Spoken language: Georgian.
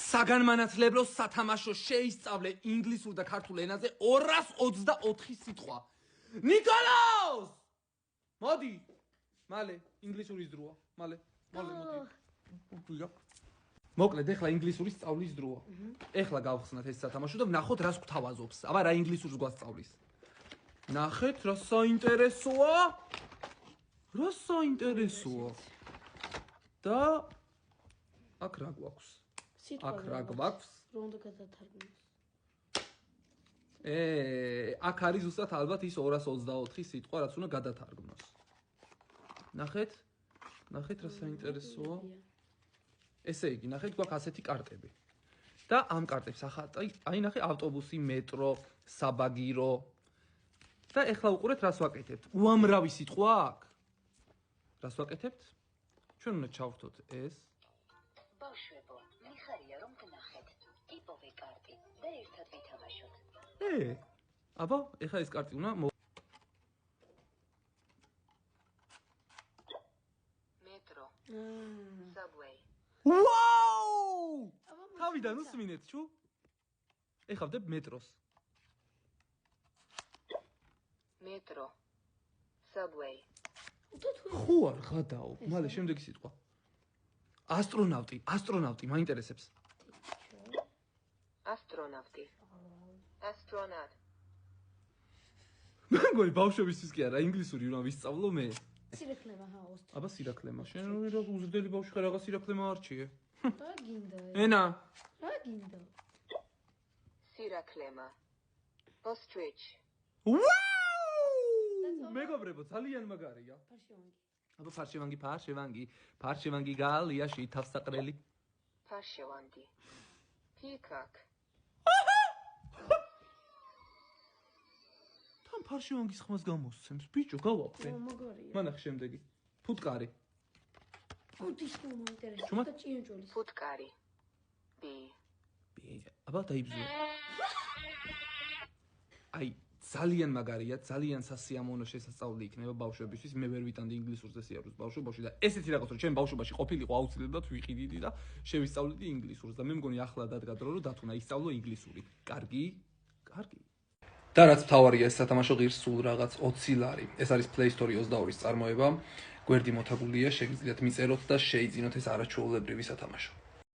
საგანმანათლებლო სათამაშო შეისწავლე ინგლისურ და ქართულ ენაზე 224 სიტყვა. ნიკოლაოს! მოდი. მალე ინგლისურის დროა. მალე მოდი. მოკლედ, ეხლა ინგლისურის სწავლის დროა. ეხლა გავხსნათ ეს სათამაშო და ვნახოთ რას გვთავაზობს. აბა რა ინგლისურს გვასწავლის. ნახეთ რა საინტერესოა. რა საინტერესოა. და აქ რა გვაქვს? აქ რა გვაქვს? რომ უნდა გადათარგმნოს. აქ არის ზუსტად ალბათ ის 224 სიტყვა, რაც უნდა გადათარგმნოს. ნახეთ რა საინტერესოა. ესე იგი, ნახეთ გვაქვს ასეთი კარტები. და ამ კარტებს აი ნახე ავტობუსი, მეტრო, საბაგირო. და ეხლა უყურეთ რას ვაკეთებთ. უამრავი სიტყვა აქ. რას ვაკეთებთ? ჩვენ უნდა ჩავვრთოთ ეს. ბავშვებო, მიხარია რომ გნახეთ. იპოვე კარტი და ერთად ვითამაშოთ. აბა, ეხლა ეს კარტი უნდა მეტრო. Subway. ვაუ! თავიდან უსმინეთ, ჩუ? ეხლა ვდებ მეტროს. მეტრო. Subway. ხო არ გადაო, მალე შემდეგი სიტყვა. ასტრონავტი, მაინტერესებს. ასტრონავტი. Astronaut. მეგონი ბავშვებისთვის კი არა, ინგლისური უნდა ვისწავლო მე. სირაქლემა ჰაოსტ. აბა სირაქლემა, შენ რა უზრდელი ბავშვი ხარ, რაღაც სირაქლემა არჩიე. რა გინდა? ენა. რა გინდა? სირაქლემა. Ostrich. ვაუ! მეგობრებო, ძალიან მაგარია. ფარშევანგი. აბა ფარშევანგი გალია შეითავსაყრელი. ფარშევანგი. Peacock. თან ფარშევანგის ხმას გამოსცემს, ბიჭო, გავაფრე. მაგარია. მანახ შემდეგი. ფუტკარი. ფუტის ხომ ინტერესებს ჩუმად? და ჭიანჭველის. ფუტკარი. აბა დაიბზო. აი, ძალიან მაგარია, ძალიან სასიამოვნო შესასწავლი იქნება ბავშვებისთვის. მე ვერ ვიტანდი ინგლისურზე სიარულს ბავშვობაში და ესეთი რაღაც რომ ჩემ ბავშვობაში ყოფილიყო აუცილებლად ვიყიდიდი და შევისწავლიდი ინგლისურს და მე მგონი ახლა დადგა დრო რომ დათუნა ისწავლო ინგლისური. კარგი? და რაც მთავარია ეს სათამაშო ღირს სულ რაღაც 20 ლარი. ეს არის Play Store 22-ის წარმოება. გვერდი მოთაგულია, შეგიძლიათ მიწეროთ და შეიძინოთ ეს არაჩვეულებრივი სათამაშო.